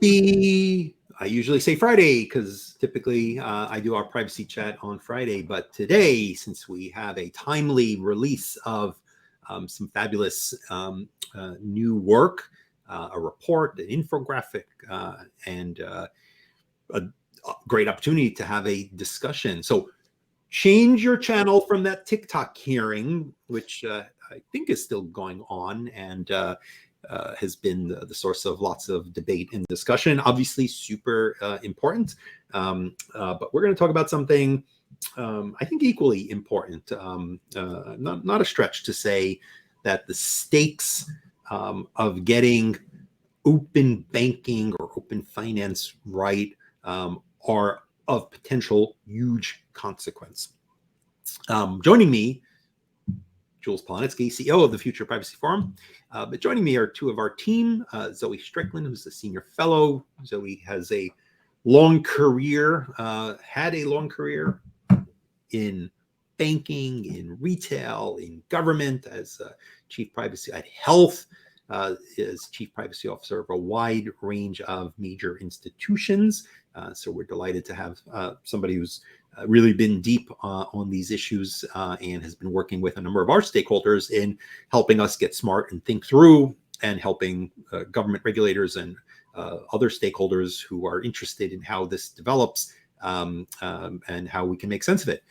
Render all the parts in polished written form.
I usually say Friday because typically I do our privacy chat on Friday. But today, since we have a timely release of some fabulous new work, a report, an infographic, and a great opportunity to have a discussion. So change your channel from that TikTok hearing, which I think is still going on and has been the source of lots of debate and discussion. Obviously, super important. But we're going to talk about something I think equally important. Not a stretch to say that the stakes of getting open banking or open finance right are of potential huge consequence. Joining me, Jules Polonetsky, CEO of the Future Privacy Forum. But joining me are two of our team, Zoe Strickland, who's a senior fellow. Zoe has a long career, had a long career in banking, in retail, in government, as chief privacy at health, as chief privacy officer of a wide range of major institutions. So we're delighted to have somebody who's really been deep on these issues and has been working with a number of our stakeholders in helping us get smart and think through and helping government regulators and other stakeholders who are interested in how this develops and how we can make sense of it.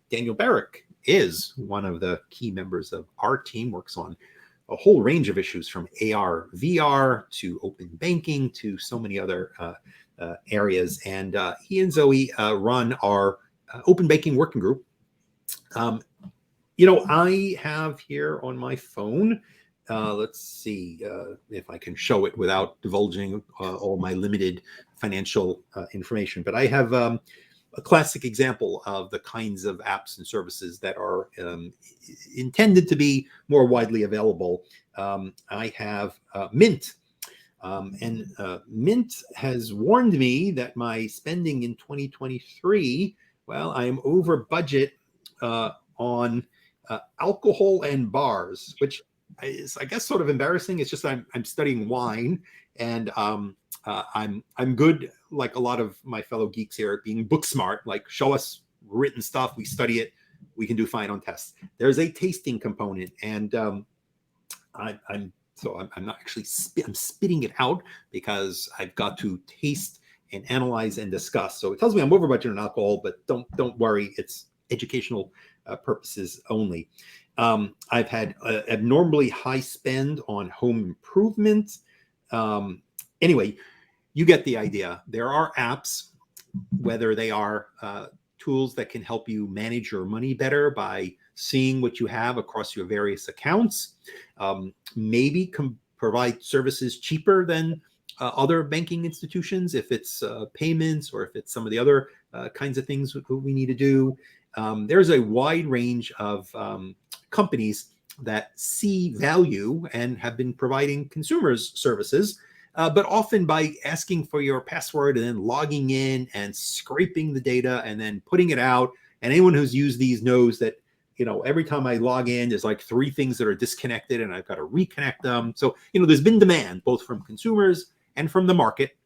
Daniel Barrick is one of the key members of our team, works on a whole range of issues from AR, VR to open banking to so many other areas. And he and Zoe run our open banking working group. I have here on my phone, let's see if I can show it without divulging all my limited financial information. But I have a classic example of the kinds of apps and services that are intended to be more widely available. I have Mint. And Mint has warned me that my spending in 2023, well, I am over budget on alcohol and bars, which is, I guess, sort of embarrassing. It's just I'm studying wine, and I'm good, like a lot of my fellow geeks here, at being book smart. Like, show us written stuff, we study it, we can do fine on tests. There's a tasting component, and I'm not actually I'm spitting it out because I've got to taste and analyze and discuss. So it tells me I'm over budget on alcohol, but don't worry, it's educational purposes only. I've had abnormally high spend on home improvement. Anyway, you get the idea. There are apps, whether they are tools that can help you manage your money better by seeing what you have across your various accounts, maybe provide services cheaper than other banking institutions if it's payments or if it's some of the other kinds of things we need to do. There's a wide range of companies that see value and have been providing consumers services, but often by asking for your password and then logging in and scraping the data and then putting it out. And anyone who's used these knows that, every time I log in, there's like 3 things that are disconnected and I've got to reconnect them. So, there's been demand both from consumers and from the market.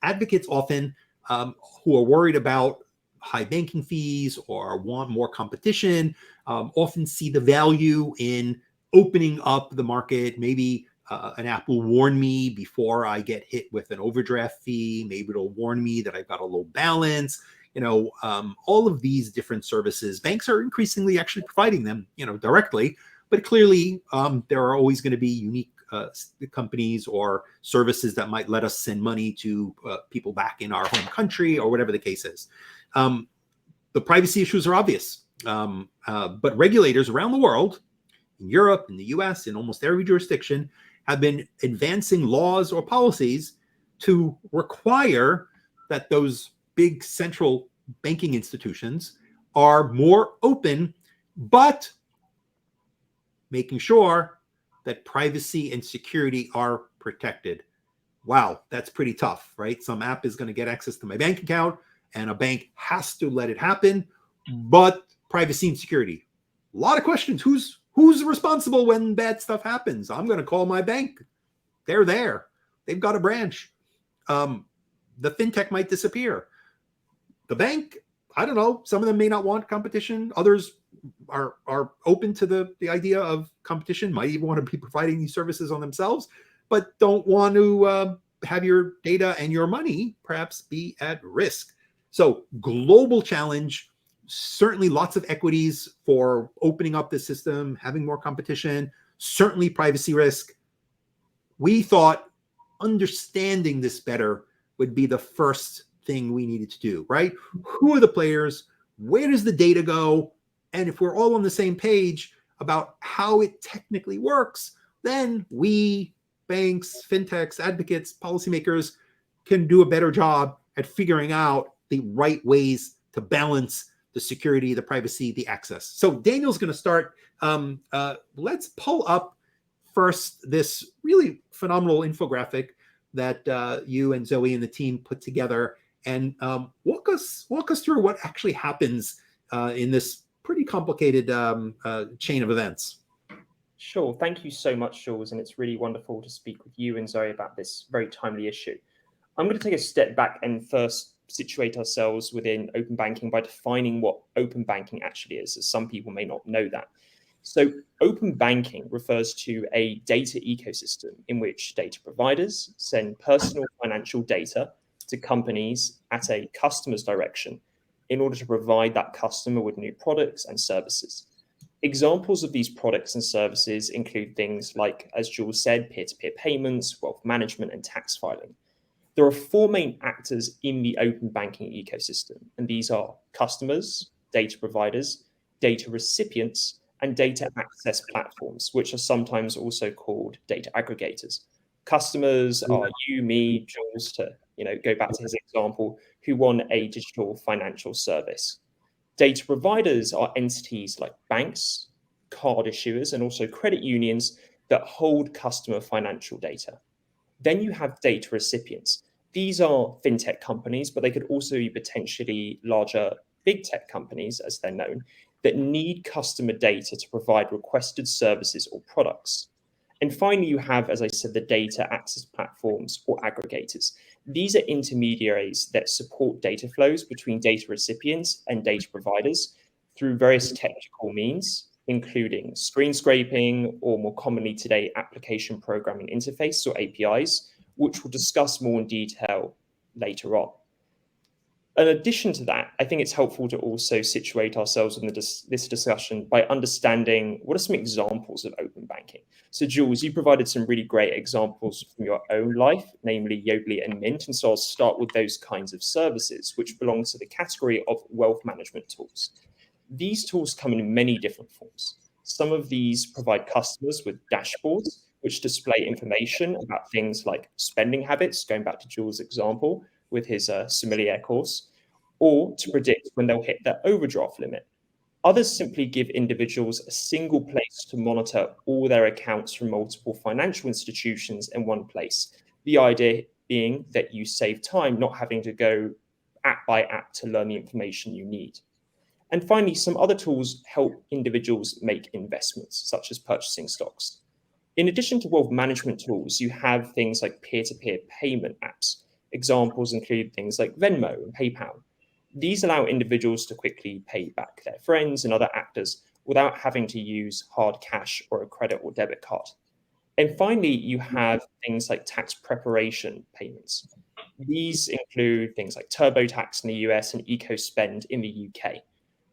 Advocates often who are worried about high banking fees or want more competition often see the value in opening up the market. Maybe an app will warn me before I get hit with an overdraft fee. Maybe it'll warn me that I've got a low balance. All of these different services, banks are increasingly actually providing them, directly. But clearly, there are always going to be unique companies or services that might let us send money to people back in our home country or whatever the case is. The privacy issues are obvious, but regulators around the world, in Europe, in the US, in almost every jurisdiction, have been advancing laws or policies to require that those big central banking institutions are more open, but making sure that privacy and security are protected. Wow, that's pretty tough, right? Some app is going to get access to my bank account and a bank has to let it happen, but privacy and security. A lot of questions. Who's responsible when bad stuff happens? I'm going to call my bank. They're there. they've got a branch. The fintech might disappear. The bank, I don't know, some of them may not want competition. Others are open to the idea of competition, might even want to be providing these services on themselves, but don't want to have your data and your money perhaps be at risk. So global challenge, certainly lots of equities for opening up the system, having more competition, certainly privacy risk. We thought understanding this better would be the first thing we needed to do, right? Who are the players? Where does the data go? And if we're all on the same page about how it technically works, then we, banks, fintechs, advocates, policymakers, can do a better job at figuring out the right ways to balance the security, the privacy, the access. So Daniel's going to start. Let's pull up first this really phenomenal infographic that you and Zoe and the team put together, and walk us through what actually happens in this pretty complicated chain of events. Sure. Thank you so much, Jules. And it's really wonderful to speak with you and Zoe about this very timely issue. I'm going to take a step back and first situate ourselves within open banking by defining what open banking actually is, as some people may not know that. So open banking refers to a data ecosystem in which data providers send personal financial data to companies at a customer's direction in order to provide that customer with new products and services. Examples of these products and services include things like, as Jules said, peer-to-peer payments, wealth management, and tax filing. There are four main actors in the open banking ecosystem, and these are customers, data providers, data recipients, and data access platforms, which are sometimes also called data aggregators. Customers are you, me, Jules, to go back to his example, who want a digital financial service. Data providers are entities like banks, card issuers, and also credit unions that hold customer financial data. Then you have data recipients. These are fintech companies, but they could also be potentially larger big tech companies, as they're known, that need customer data to provide requested services or products. And finally, you have, as I said, the data access platforms or aggregators. These are intermediaries that support data flows between data recipients and data providers through various technical means, including screen scraping, or more commonly today, application programming interface or APIs, which we'll discuss more in detail later on. In addition to that, I think it's helpful to also situate ourselves in this discussion by understanding what are some examples of open banking. So Jules, you provided some really great examples from your own life, namely Yodlee and Mint. And so I'll start with those kinds of services, which belong to the category of wealth management tools. These tools come in many different forms. Some of these provide customers with dashboards, which display information about things like spending habits, going back to Jules' example, with his sommelier course, or to predict when they'll hit their overdraft limit. Others simply give individuals a single place to monitor all their accounts from multiple financial institutions in one place. The idea being that you save time not having to go app by app to learn the information you need. And finally, some other tools help individuals make investments, such as purchasing stocks. In addition to wealth management tools, you have things like peer-to-peer payment apps. Examples include things like Venmo and PayPal. These allow individuals to quickly pay back their friends and other actors without having to use hard cash or a credit or debit card. And finally, you have things like tax preparation payments. These include things like TurboTax in the US and EcoSpend in the UK.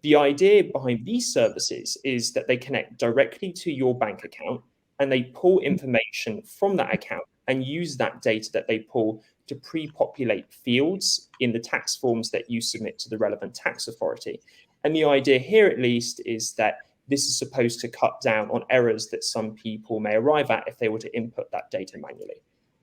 The idea behind these services is that they connect directly to your bank account and they pull information from that account and use that data that they pull to pre-populate fields in the tax forms that you submit to the relevant tax authority. And the idea here, at least, is that this is supposed to cut down on errors that some people may arrive at if they were to input that data manually.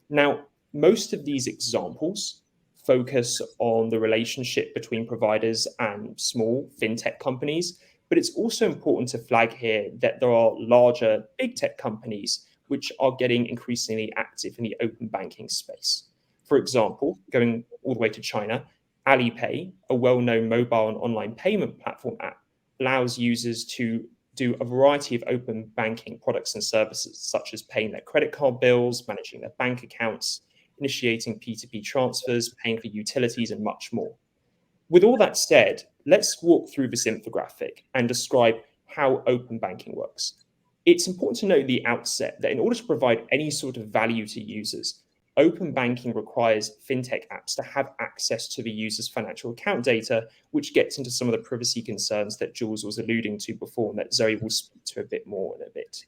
Now, most of these examples focus on the relationship between providers and small fintech companies, but it's also important to flag here that there are larger big tech companies which are getting increasingly active in the open banking space. For example, going all the way to China, Alipay, a well-known mobile and online payment platform app, allows users to do a variety of open banking products and services, such as paying their credit card bills, managing their bank accounts, initiating P2P transfers, paying for utilities, and much more. With all that said, let's walk through this infographic and describe how open banking works. It's important to note at the outset that in order to provide any sort of value to users, open banking requires fintech apps to have access to the user's financial account data, which gets into some of the privacy concerns that Jules was alluding to before and that Zoe will speak to a bit more in a bit.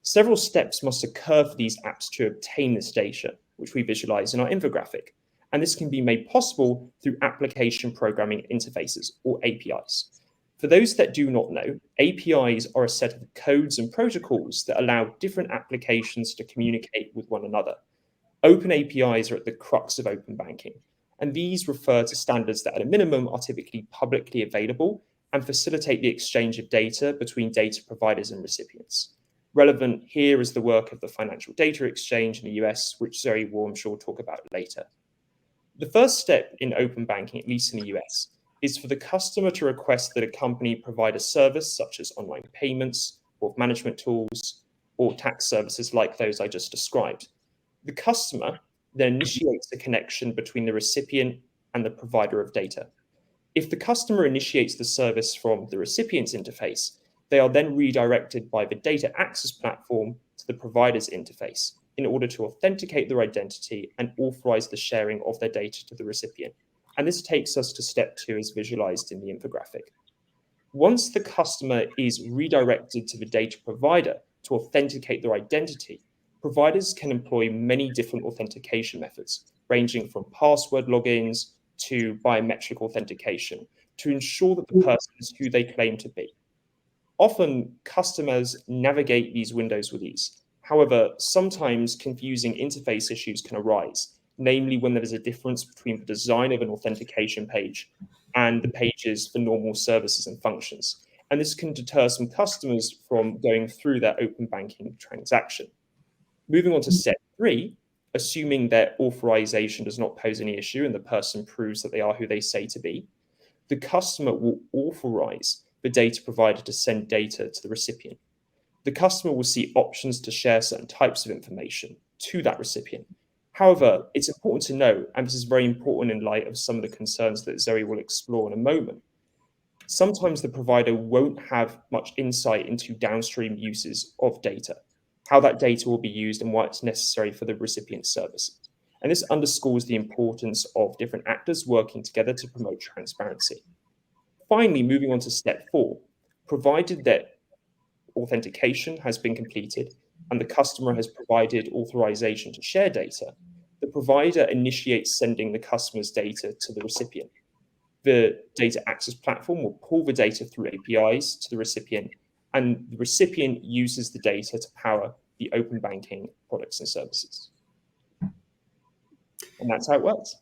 Several steps must occur for these apps to obtain this data, which we visualize in our infographic. And this can be made possible through application programming interfaces, or APIs. For those that do not know, APIs are a set of codes and protocols that allow different applications to communicate with one another. Open APIs are at the crux of open banking, and these refer to standards that at a minimum are typically publicly available and facilitate the exchange of data between data providers and recipients. Relevant here is the work of the Financial Data Exchange in the US, which Zoe will, I'm sure, talk about later. The first step in open banking, at least in the US, is for the customer to request that a company provide a service such as online payments, wealth management tools, or tax services like those I just described. The customer then initiates a connection between the recipient and the provider of data. If the customer initiates the service from the recipient's interface, they are then redirected by the data access platform to the provider's interface in order to authenticate their identity and authorize the sharing of their data to the recipient. And this takes us to step 2 as visualized in the infographic. Once the customer is redirected to the data provider to authenticate their identity, providers can employ many different authentication methods, ranging from password logins to biometric authentication, to ensure that the person is who they claim to be. Often, customers navigate these windows with ease. However, sometimes confusing interface issues can arise, namely when there is a difference between the design of an authentication page and the pages for normal services and functions. And this can deter some customers from going through their open banking transaction. Moving on to step 3, assuming that authorization does not pose any issue and the person proves that they are who they say to be, the customer will authorize the data provider to send data to the recipient. The customer will see options to share certain types of information to that recipient. However, it's important to note, and this is very important in light of some of the concerns that Zoe will explore in a moment, sometimes the provider won't have much insight into downstream uses of data, how that data will be used and why it's necessary for the recipient service. And this underscores the importance of different actors working together to promote transparency. Finally, moving on to step 4, provided that authentication has been completed and the customer has provided authorization to share data, the provider initiates sending the customer's data to the recipient. The data access platform will pull the data through APIs to the recipient, and the recipient uses the data to power the open banking products and services. And that's how it works.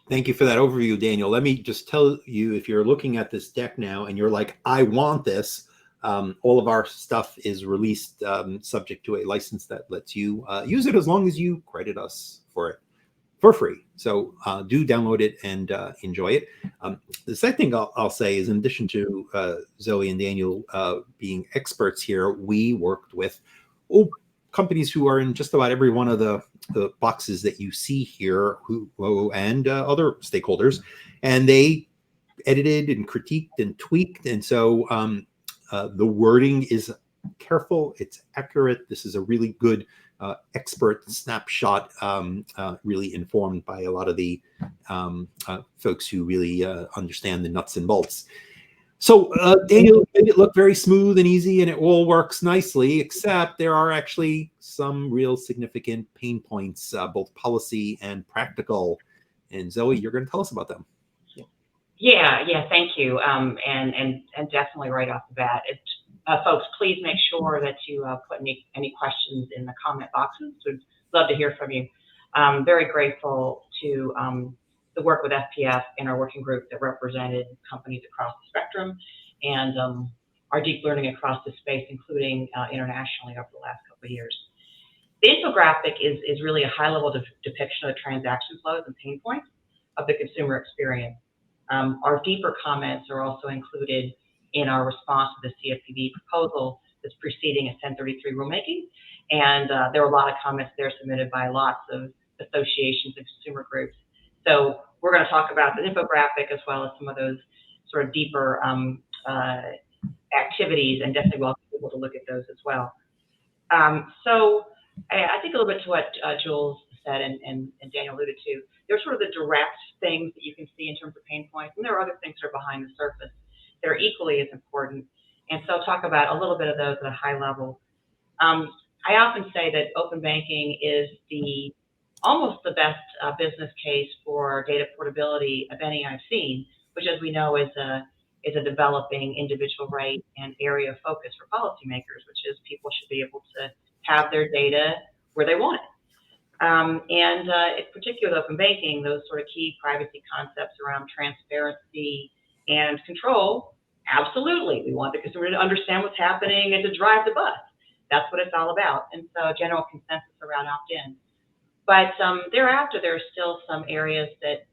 Thank you for that overview, Daniel. Let me just tell you, if you're looking at this deck now and you're like, I want this, all of our stuff is released subject to a license that lets you use it as long as you credit us for it for free. So do download it and enjoy it. The second thing I'll say is, in addition to Zoe and Daniel being experts here, we worked with companies who are in just about every one of the boxes that you see here, and other stakeholders, and they edited and critiqued and tweaked. And so the wording is careful, it's accurate. This is a really good expert snapshot, really informed by a lot of the folks who really understand the nuts and bolts. So Daniel made it look very smooth and easy, and it all works nicely, except there are actually some real significant pain points, both policy and practical. And Zoe, you're going to tell us about them. Yeah, thank you. And definitely right off the bat, folks, please make sure that you put any questions in the comment boxes. We'd love to hear from you. I'm very grateful to the work with FPF and our working group that represented companies across the spectrum, and our deep learning across the space, including internationally over the last couple of years. The infographic is really a high-level depiction of the transaction flows and pain points of the consumer experience. Our deeper comments are also included in our response to the CFPB proposal that's preceding a 1033 rulemaking, and there were a lot of comments there submitted by lots of associations and consumer groups. So we're going to talk about the infographic as well as some of those sort of deeper activities, and definitely welcome people to look at those as well. So I think a little bit to what Jules said and Daniel alluded to, there's sort of the direct things that you can see in terms of pain points, and there are other things that are behind the surface that are equally as important. And so I'll talk about a little bit of those at a high level. I often say that open banking is almost the best business case for data portability of any I've seen, which, as we know, is a developing individual right and area of focus for policymakers, which is people should be able to have their data where they want it. In particular, open banking, those sort of key privacy concepts around transparency and control, absolutely. We want the consumer to understand what's happening and to drive the bus. That's what it's all about. And so general consensus around opt-in. But thereafter, there are still some areas that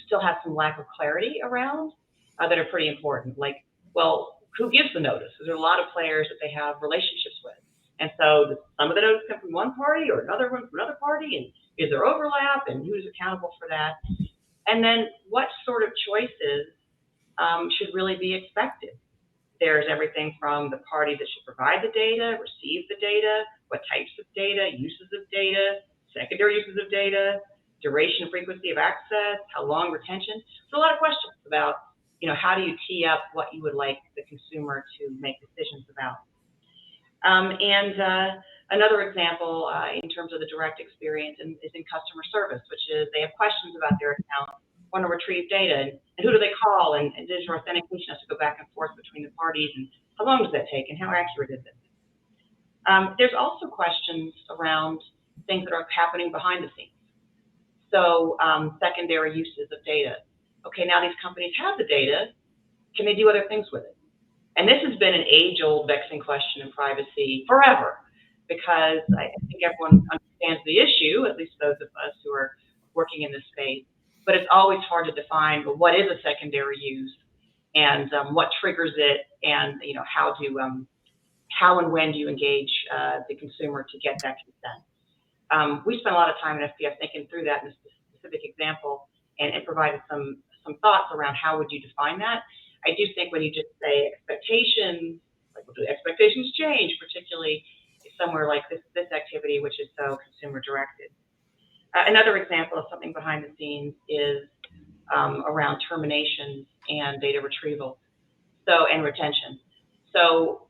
still have some lack of clarity around that are pretty important. Like, well, who gives the notice? There's a lot of players that they have relationships with. And so some of the notice come from one party or another one from another party, and is there overlap, and who's accountable for that? And then what sort of choices should really be expected? There's everything from the party that should provide the data, receive the data, what types of data, uses of data, secondary uses of data, duration, frequency of access, how long retention. So a lot of questions about, how do you tee up what you would like the consumer to make decisions about. Another example in terms of the direct experience is in customer service, which is they have questions about their account, want to retrieve data, and who do they call, and digital authentication has to go back and forth between the parties, and how long does that take, and how accurate is it? There's also questions around things that are happening behind the scenes. So secondary uses of data. Okay, now these companies have the data. Can they do other things with it? And this has been an age-old vexing question in privacy forever, because I think everyone understands the issue, at least those of us who are working in this space. But it's always hard to define, well, what is a secondary use, and what triggers it, and how and when do you engage the consumer to get that consent? We spent a lot of time in FPF thinking through that in this specific example, and provided some thoughts around how would you define that. I do think when you just say expectations, like, well, do expectations change, particularly somewhere like this activity, which is so consumer directed. Another example of something behind the scenes is around terminations and data retrieval, and retention. So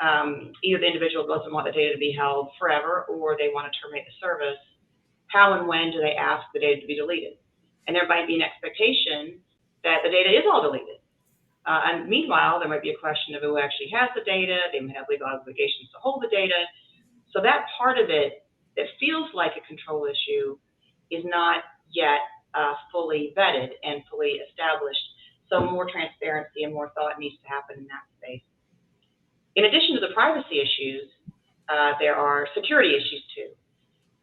either the individual doesn't want the data to be held forever, or they want to terminate the service. How and when do they ask the data to be deleted? And there might be an expectation that the data is all deleted. And meanwhile, there might be a question of who actually has the data. They may have legal obligations to hold the data. So that part of it that feels like a control issue is not yet fully vetted and fully established. So more transparency and more thought needs to happen in that space. In addition to the privacy issues, there are security issues too.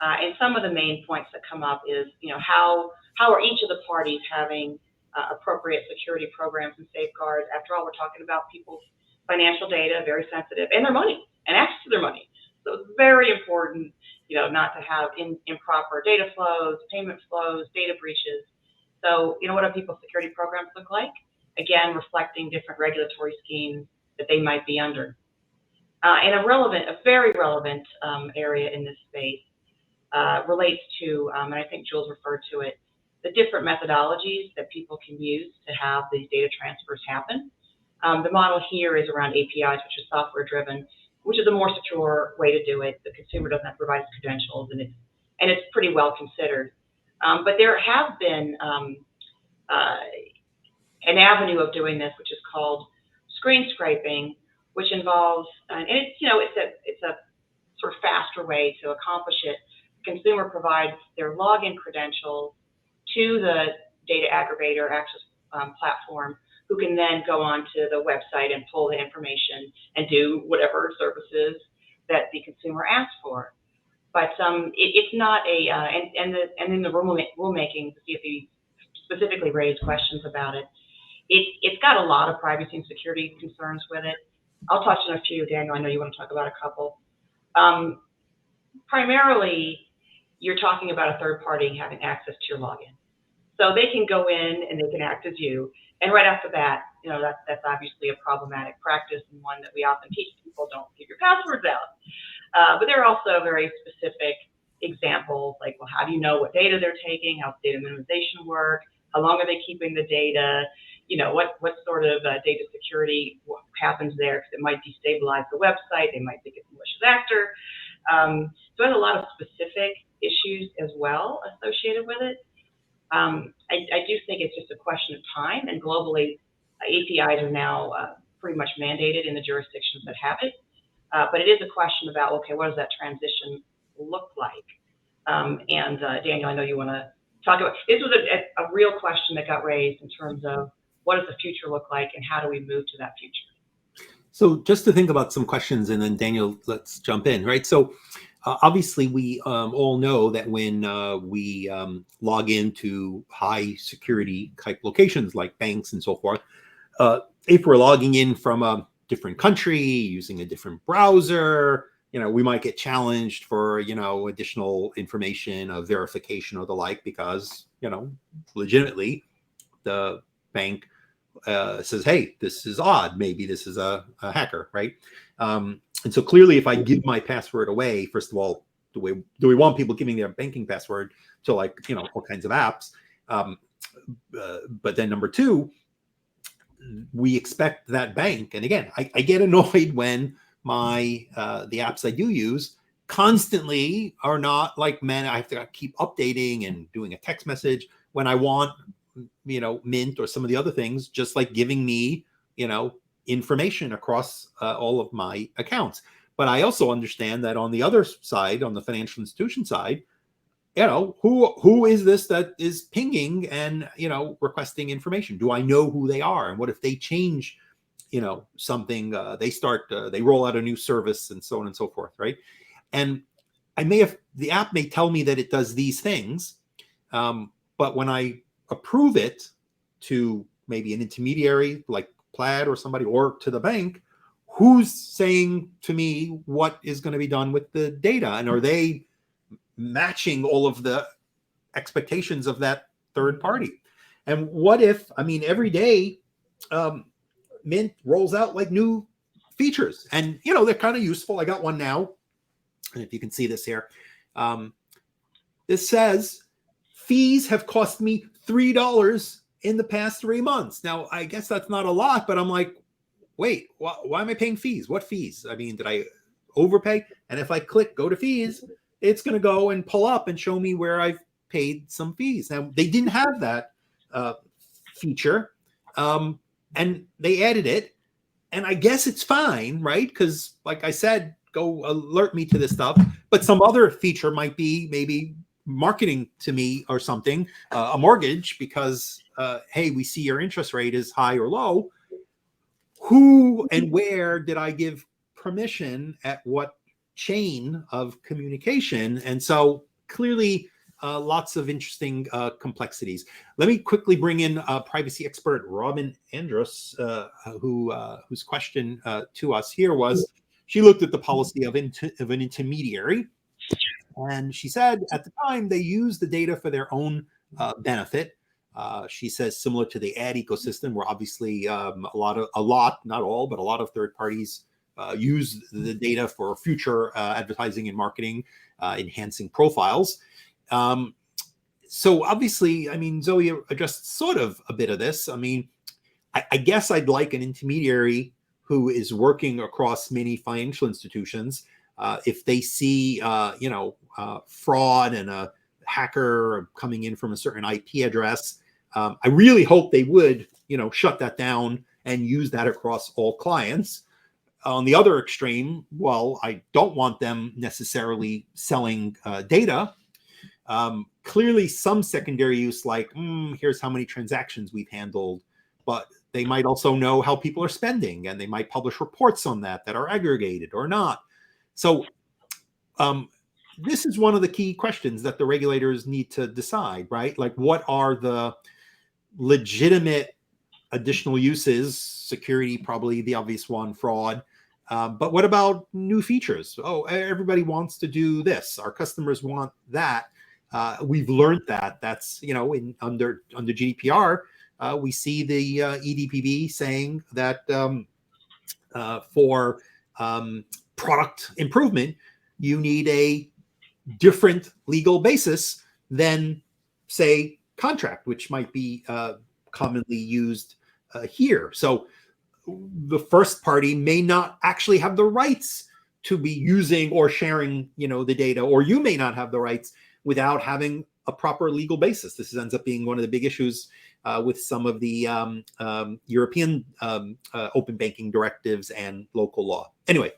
And some of the main points that come up is, how are each of the parties having appropriate security programs and safeguards? After all, we're talking about people's financial data, very sensitive, and their money, and access to their money. So it's very important, not to have improper data flows, payment flows, data breaches. So, what do people's security programs look like? Again, reflecting different regulatory schemes that they might be under. And a very relevant area in this space relates to, and I think Jules referred to it, the different methodologies that people can use to have these data transfers happen. The model here is around APIs, which is software driven, which is a more secure way to do it. The consumer doesn't have to provide his credentials, and it's pretty well considered. But there have been an avenue of doing this, which is called screen scraping, which involves, and it's a sort of faster way to accomplish it. The consumer provides their login credentials to the data aggregator access platform, who can then go onto the website and pull the information and do whatever services that the consumer asks for. But it's not a, and in the rulemaking, the CFPB specifically raised questions about it. It's got a lot of privacy and security concerns with it. I'll touch on a few, Daniel. I know you want to talk about a couple. Primarily, you're talking about a third party having access to your login. So they can go in and they can act as you. And right after that, that's obviously a problematic practice and one that we often teach people: don't give your passwords out. But there are also very specific examples, like, well, how do you know what data they're taking? How's data minimization work? How long are they keeping the data? What sort of data security happens there? Because it might destabilize the website. They might think it's a malicious actor. So there's a lot of specific issues as well associated with it. I do think it's just a question of time, and globally, APIs are now pretty much mandated in the jurisdictions that have it. But it is a question about, okay, what does that transition look like? And Daniel, I know you want to talk about, this was a real question that got raised in terms of what does the future look like and how do we move to that future? So just to think about some questions, and then Daniel, let's jump in, right? So obviously we all know that when we log into high security type locations like banks and so forth, if we're logging in from a different country using a different browser, we might get challenged for, additional information of verification or the like, because, legitimately the bank says, hey, this is odd. Maybe this is a hacker, right? And so clearly, if I give my password away, first of all, do we want people giving their banking password to, like, all kinds of apps? But then number two, we expect that bank, and again, I get annoyed when the apps I do use constantly are not like, man, I have to keep updating and doing a text message when I want, Mint or some of the other things, just like giving me, information across all of my accounts. But I also understand that on the other side, on the financial institution side, who is this that is pinging and, requesting information? Do I know who they are? And what if they change, something, they roll out a new service and so on and so forth, right? And the app may tell me that it does these things, but when I approve it to maybe an intermediary like Plaid or somebody, or to the bank, who's saying to me what is going to be done with the data? And are they matching all of the expectations of that third party? And what if, every day Mint rolls out like new features, and they're kind of useful. I got one now, and if you can see this here, this says fees have cost me $3 in the past 3 months. Now, I guess that's not a lot, but I'm like, wait, why am I paying fees? What fees? Did I overpay? And if I click go to fees, it's going to go and pull up and show me where I've paid some fees. Now, they didn't have that feature, and they added it, and I guess it's fine, right? Because, like I said, go alert me to this stuff. But some other feature might be maybe marketing to me or something, a mortgage, because, hey, we see your interest rate is high or low. Who and where did I give permission at what chain of communication? And so clearly lots of interesting complexities. Let me quickly bring in privacy expert Robin Andrus, whose question to us here was, she looked at the policy of an intermediary, and she said at the time they used the data for their own benefit. She says similar to the ad ecosystem, where obviously a lot, not all, but a lot of third parties use the data for future advertising and marketing, enhancing profiles. So obviously, Zoe addressed sort of a bit of this. I guess I'd like an intermediary who is working across many financial institutions. If they see, fraud and a hacker coming in from a certain IP address, I really hope they would, shut that down and use that across all clients. On the other extreme, well, I don't want them necessarily selling data. Clearly some secondary use, like, here's how many transactions we've handled, but they might also know how people are spending, and they might publish reports on that are aggregated or not. So this is one of the key questions that the regulators need to decide, right? Like, what are the legitimate additional uses? Security, probably the obvious one, fraud. But what about new features? Oh, everybody wants to do this. Our customers want that. We've learned that. That's, under GDPR, we see the EDPB saying that for product improvement, you need a different legal basis than, say, contract, which might be commonly used here. So the first party may not actually have the rights to be using or sharing, the data, or you may not have the rights without having a proper legal basis. This ends up being one of the big issues with some of the European open banking directives and local law. Anyway,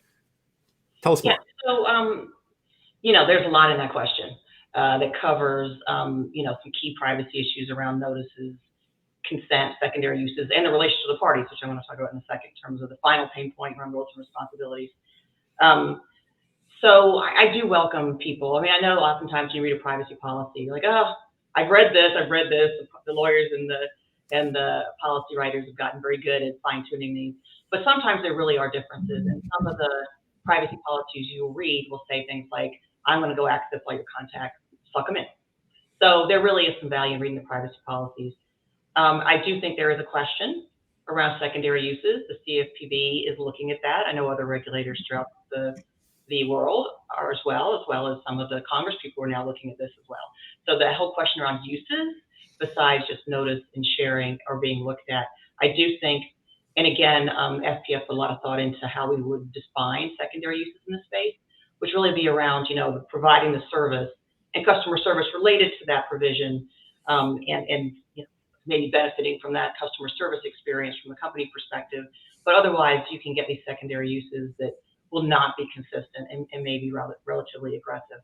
tell us more. So, there's a lot in that question that covers, some key privacy issues around notices, consent, secondary uses, and the relationship to the parties, which I'm going to talk about in a second in terms of the final pain point around roles and responsibilities. So I do welcome people. I mean, I know oftentimes you read a privacy policy, you're like, oh, I've read this. The lawyers and the policy writers have gotten very good at fine-tuning these. But sometimes there really are differences. And some of the privacy policies you'll read will say things like, I'm going to go access all your contacts, suck them in. So there really is some value in reading the privacy policies. I do think there is a question around secondary uses. The CFPB is looking at that. I know other regulators throughout the world are as well as some of the Congress people are now looking at this as well. So the whole question around uses, besides just notice and sharing, are being looked at. I do think, and again, FPF put a lot of thought into how we would define secondary uses in this space, which really be around, providing the service and customer service related to that provision, and maybe benefiting from that customer service experience from a company perspective. But otherwise, you can get these secondary uses that will not be consistent and may be relatively aggressive.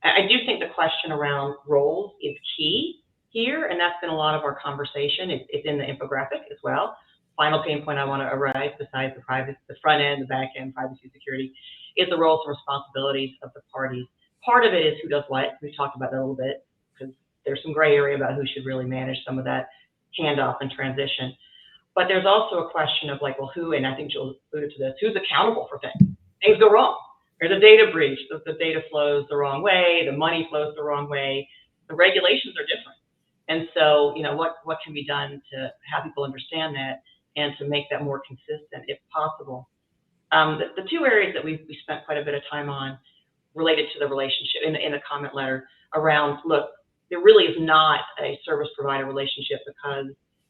I do think the question around roles is key here, and that's been a lot of our conversation. It's in the infographic as well. Final pain point I want to arise, besides the front end, the back end, privacy security, is the roles and responsibilities of the parties. Part of it is who does what. We talked about that a little bit, because there's some gray area about who should really manage some of that handoff and transition. But there's also a question of who, and I think Jill alluded to this, who's accountable for things? Things go wrong. There's a data breach. The data flows the wrong way. The money flows the wrong way. The regulations are different. And so, what can be done to have people understand that and to make that more consistent if possible? The two areas that we spent quite a bit of time on related to the relationship in the comment letter around, look, there really is not a service provider relationship because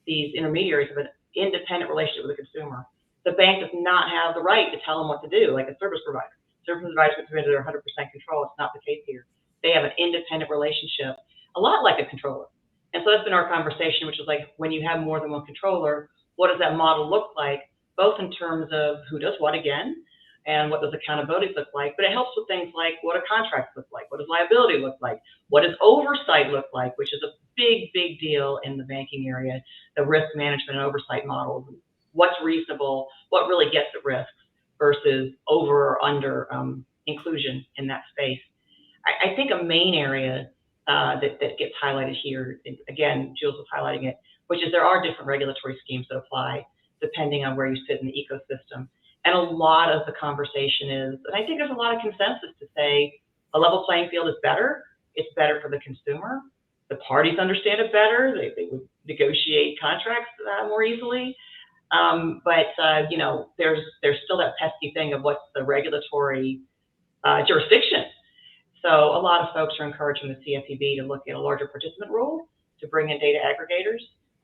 these intermediaries have an independent relationship with the consumer. The bank does not have the right to tell them what to do, like a service provider. Service providers are committed to 100% control. It's not the case here. They have an independent relationship, a lot like a controller. And so that's been our conversation, which is when you have more than one controller, what does that model look like, both in terms of who does what again, and what does accountability look like, but it helps with things like what do contracts look like, what does liability look like, what does oversight look like, which is a big, big deal in the banking area, the risk management and oversight models, what's reasonable, what really gets at risks versus over or under inclusion in that space. I think a main area that gets highlighted here, again, Jules was highlighting it, which is there are different regulatory schemes that apply depending on where you sit in the ecosystem. And a lot of the conversation is, and I think there's a lot of consensus to say a level playing field is better. It's better for the consumer. The parties understand it better. They would negotiate contracts more easily. But there's still that pesky thing of what's the regulatory jurisdiction. So a lot of folks are encouraging the CFPB to look at a larger participant role, to bring in data aggregators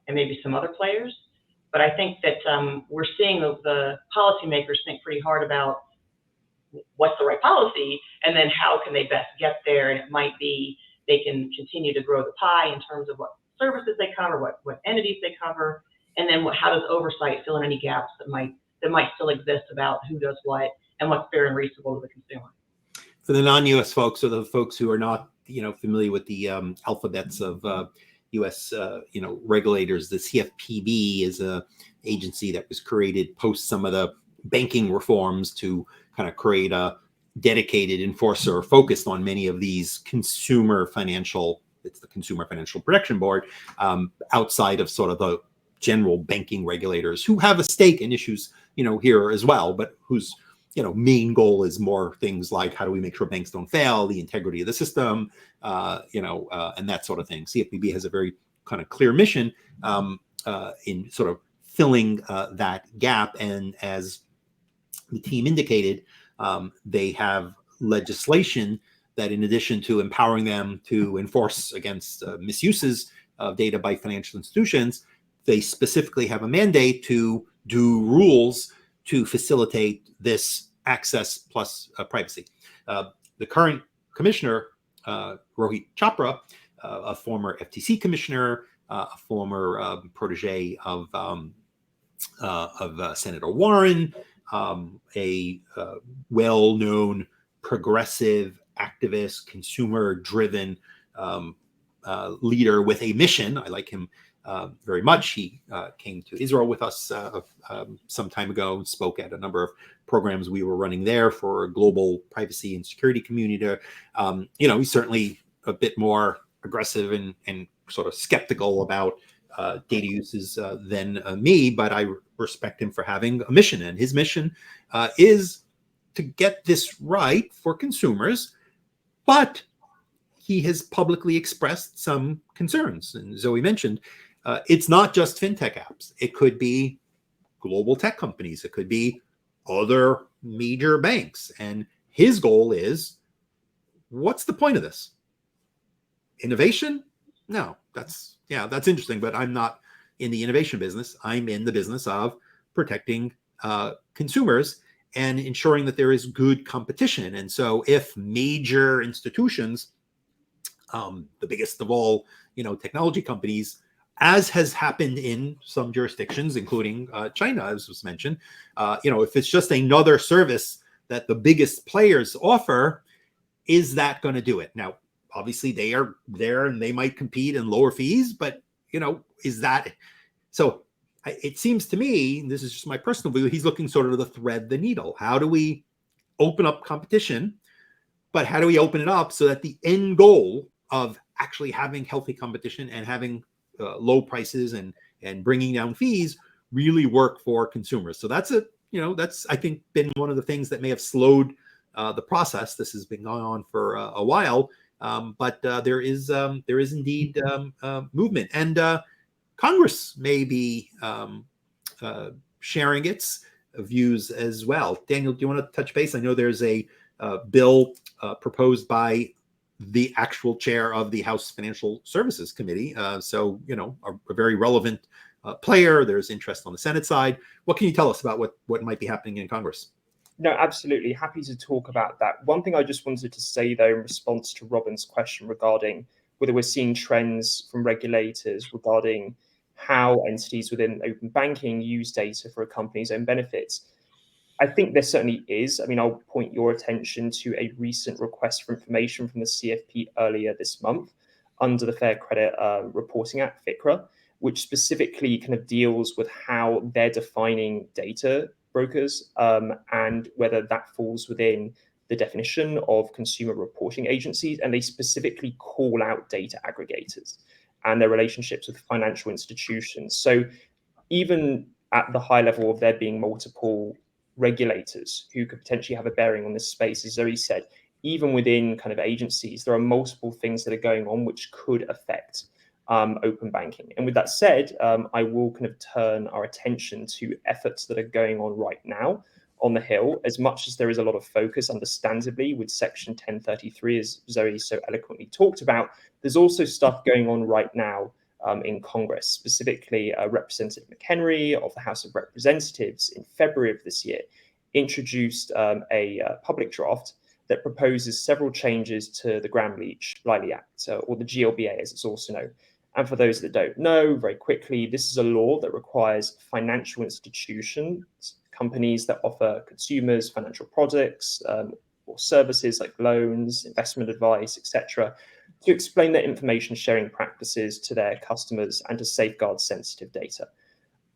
and maybe some other players. But I think that we're seeing the policymakers think pretty hard about what's the right policy and then how can they best get there. And it might be they can continue to grow the pie in terms of what services they cover, what entities they cover, and then how does oversight fill in any gaps that might still exist about who does what and what's fair and reasonable to the consumer. For the non-U.S. folks, or the folks who are not, familiar with the alphabets of U.S. Regulators, the CFPB is a agency that was created post some of the banking reforms to kind of create a dedicated enforcer focused on many of these consumer financial. It's the Consumer Financial Protection Board, outside of sort of the general banking regulators who have a stake in issues, here as well, but whose main goal is more things like how do we make sure banks don't fail, the integrity of the system, and that sort of thing. CFPB has a very kind of clear mission in sort of filling that gap. And as the team indicated, they have legislation that, in addition to empowering them to enforce against misuses of data by financial institutions, they specifically have a mandate to do rules to facilitate this access plus privacy. The current commissioner, Rohit Chopra, a former FTC commissioner, a former protege of Senator Warren, a well-known progressive activist, consumer-driven leader with a mission. I like him very much. He came to Israel with us some time ago and spoke at a number of programs we were running there for a global privacy and security community. He's certainly a bit more aggressive and sort of skeptical about data uses than me, but I respect him for having a mission. And his mission is to get this right for consumers, but he has publicly expressed some concerns. And Zoe mentioned, it's not just fintech apps. It could be global tech companies. It could be other major banks. And his goal is, what's the point of this? Innovation? No, that's interesting, but I'm not in the innovation business. I'm in the business of protecting consumers and ensuring that there is good competition. And so if major institutions, the biggest of all, technology companies, as has happened in some jurisdictions, including China, as was mentioned, if it's just another service that the biggest players offer, is that going to do it? Now, obviously, they are there and they might compete and lower fees, but is that so? It seems to me, and this is just my personal view, he's looking sort of to thread the needle. How do we open up competition, but how do we open it up so that the end goal of actually having healthy competition and having low prices and bringing down fees really work for consumers? So that's that's I think been one of the things that may have slowed the process. This has been going on for a while, but there is indeed movement, and Congress may be sharing its views as well. Daniel, do you want to touch base? I know there's a bill proposed by the actual chair of the House Financial Services Committee. So, a very relevant player. There's interest on the Senate side. What can you tell us about what might be happening in Congress? No, absolutely. Happy to talk about that. One thing I just wanted to say, though, in response to Robin's question regarding whether we're seeing trends from regulators regarding how entities within open banking use data for a company's own benefits. I think there certainly is. I mean, I'll point your attention to a recent request for information from the CFP earlier this month under the Fair Credit Reporting Act, FCRA, which specifically kind of deals with how they're defining data brokers and whether that falls within the definition of consumer reporting agencies. And they specifically call out data aggregators and their relationships with financial institutions. So even at the high level of there being multiple regulators who could potentially have a bearing on this space, as Zoe said, even within kind of agencies, there are multiple things that are going on which could affect open banking. And with that said, I will kind of turn our attention to efforts that are going on right now on the Hill. As much as there is a lot of focus, understandably, with Section 1033, as Zoe so eloquently talked about, there's also stuff going on right now in Congress, specifically Representative McHenry of the House of Representatives in February of this year introduced a public draft that proposes several changes to the Gramm-Leach-Bliley Act, or the GLBA as it's also known. And for those that don't know, very quickly, this is a law that requires financial institutions, companies that offer consumers financial products or services like loans, investment advice, etc., to explain their information sharing practices to their customers and to safeguard sensitive data.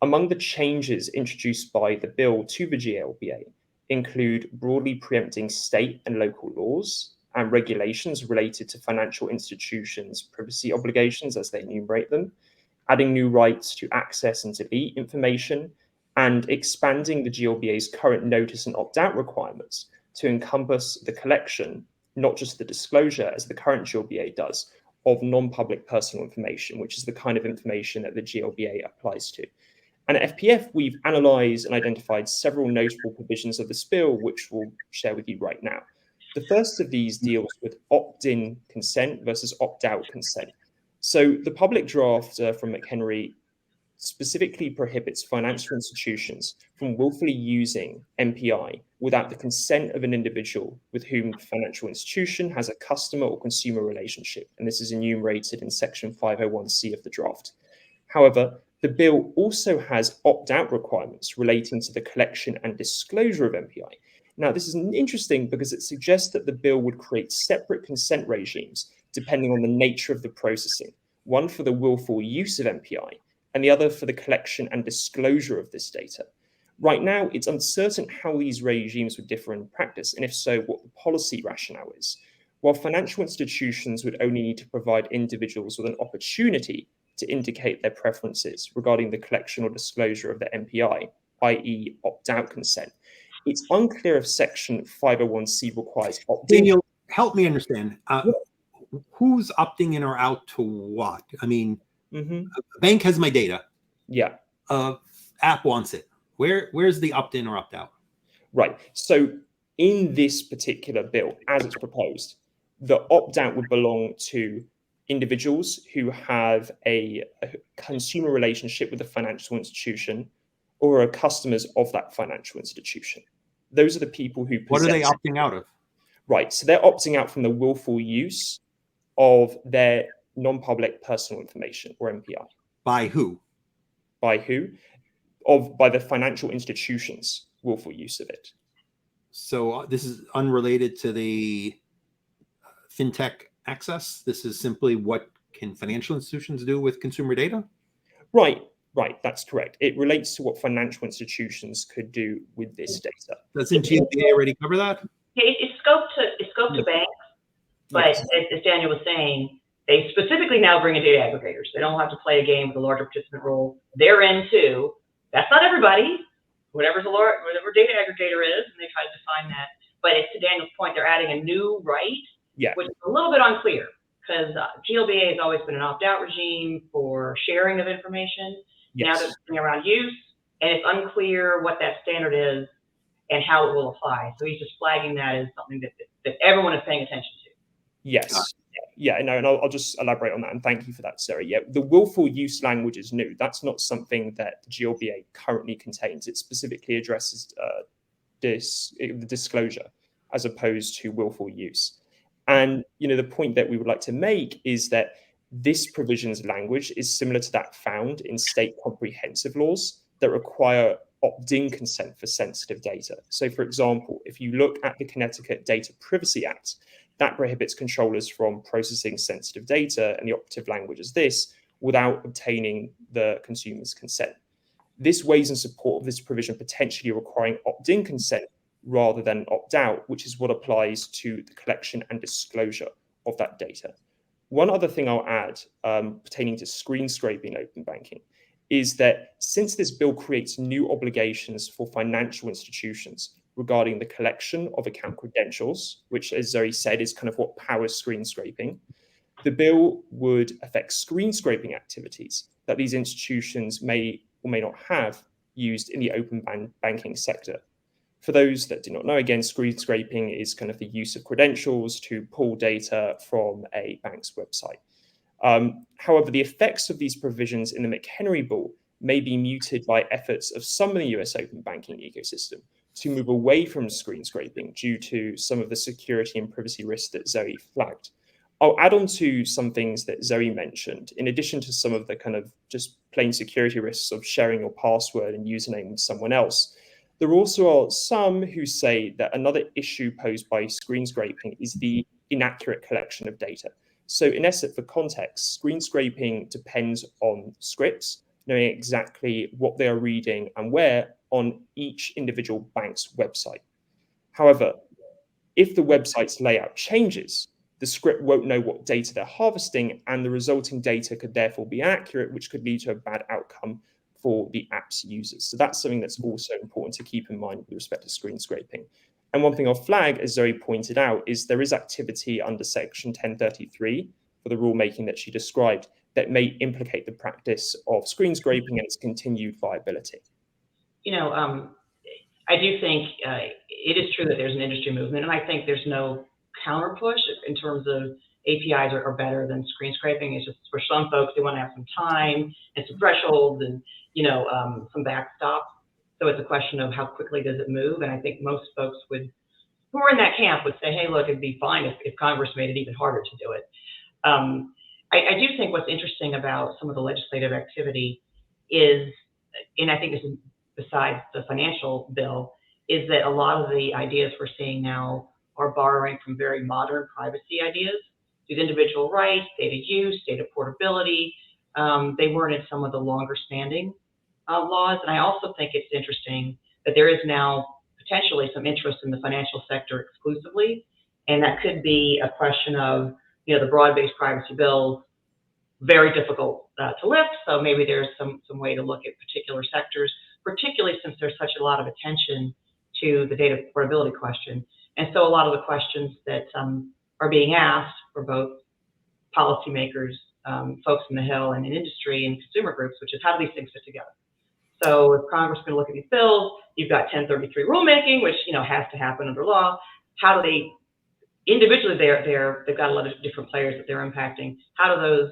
Among the changes introduced by the bill to the GLBA include broadly preempting state and local laws and regulations related to financial institutions' privacy obligations as they enumerate them, adding new rights to access and delete information, and expanding the GLBA's current notice and opt-out requirements to encompass the collection, not just the disclosure, as the current GLBA does, of non-public personal information, which is the kind of information that the GLBA applies to. And at FPF, we've analysed and identified several notable provisions of this bill, which we'll share with you right now. The first of these deals with opt-in consent versus opt-out consent. So the public draft from McHenry specifically prohibits financial institutions from willfully using MPI without the consent of an individual with whom the financial institution has a customer or consumer relationship. And this is enumerated in section 501C of the draft. However, the bill also has opt-out requirements relating to the collection and disclosure of MPI. Now, this is interesting because it suggests that the bill would create separate consent regimes depending on the nature of the processing, one for the willful use of MPI and the other for the collection and disclosure of this data. Right now, it's uncertain how these regimes would differ in practice, and if so, what the policy rationale is. While financial institutions would only need to provide individuals with an opportunity to indicate their preferences regarding the collection or disclosure of the MPI, i.e. opt-out consent, it's unclear if Section 501C requires opt-in. Daniel, help me understand. Who's opting in or out to what? I mean, a bank has my data. Yeah. App wants it. Where's the opt-in or opt-out? Right. So in this particular bill, as it's proposed, the opt-out would belong to individuals who have a consumer relationship with a financial institution or are customers of that financial institution. Those are the people who possess. What are they opting out of? Right. So they're opting out from the willful use of their non-public personal information, or MPI. By who? By who? By the financial institution's willful use of it. So this is unrelated to the fintech access. This is simply what can financial institutions do with consumer data? Right, that's correct. It relates to what financial institutions could do with this data. Doesn't GLBA already cover that? Yeah, it's scoped to banks, but Yes. as Daniel was saying, they specifically now bring in data aggregators. They don't have to play a game with a larger participant role. They're in too. That's not everybody. Whatever data aggregator is, and they try to define that. But it's to Daniel's point, they're adding a new right, which is a little bit unclear because GLBA has always been an opt-out regime for sharing of information. Now they're thinking around use, and it's unclear what that standard is and how it will apply. So he's just flagging that as something that everyone is paying attention to. Yes. Yeah, no, and I'll just elaborate on that, and thank you for that, Sarah. Yeah, the willful use language is new. That's not something that the GLBA currently contains. It specifically addresses the disclosure as opposed to willful use. And, the point that we would like to make is that this provision's language is similar to that found in state comprehensive laws that require opt-in consent for sensitive data. So, for example, if you look at the Connecticut Data Privacy Act, that prohibits controllers from processing sensitive data, and the operative language is this, without obtaining the consumer's consent. This weighs in support of this provision potentially requiring opt-in consent rather than opt-out, which is what applies to the collection and disclosure of that data. One other thing I'll add pertaining to screen scraping open banking is that since this bill creates new obligations for financial institutions regarding the collection of account credentials, which, as Zoe said, is kind of what powers screen scraping, the bill would affect screen scraping activities that these institutions may or may not have used in the open banking sector. For those that do not know, again, screen scraping is kind of the use of credentials to pull data from a bank's website. However, the effects of these provisions in the McHenry bill may be muted by efforts of some in the US open banking ecosystem to move away from screen scraping due to some of the security and privacy risks that Zoe flagged. I'll add on to some things that Zoe mentioned, in addition to some of the kind of just plain security risks of sharing your password and username with someone else. There also are some who say that another issue posed by screen scraping is the inaccurate collection of data. So in essence, for context, screen scraping depends on scripts, knowing exactly what they are reading and where on each individual bank's website. However, if the website's layout changes, the script won't know what data they're harvesting, and the resulting data could therefore be accurate, which could lead to a bad outcome for the app's users. So that's something that's also important to keep in mind with respect to screen scraping. And one thing I'll flag, as Zoe pointed out, is there is activity under Section 1033 for the rulemaking that she described that may implicate the practice of screen scraping and its continued viability. I do think it is true that there's an industry movement, and I think there's no counter push in terms of APIs are better than screen scraping. It's just for some folks, they want to have some time and some thresholds and, some backstop. So it's a question of how quickly does it move. And I think most folks who are in that camp would say, hey, look, it'd be fine if Congress made it even harder to do it. I do think what's interesting about some of the legislative activity is, and I think this is besides the financial bill, is that a lot of the ideas we're seeing now are borrowing from very modern privacy ideas. These individual rights, data use, data portability, they weren't in some of the longer standing laws. And I also think it's interesting that there is now potentially some interest in the financial sector exclusively. And that could be a question of, the broad-based privacy bills, very difficult to lift. So maybe there's some way to look at particular sectors, particularly since there's such a lot of attention to the data portability question. And so a lot of the questions that are being asked for both policymakers, folks in the Hill and in industry and consumer groups, which is how do these things fit together? So if Congress is going to look at these bills, you've got 1033 rulemaking, which has to happen under law. How do they individually? They've got a lot of different players that they're impacting. How do those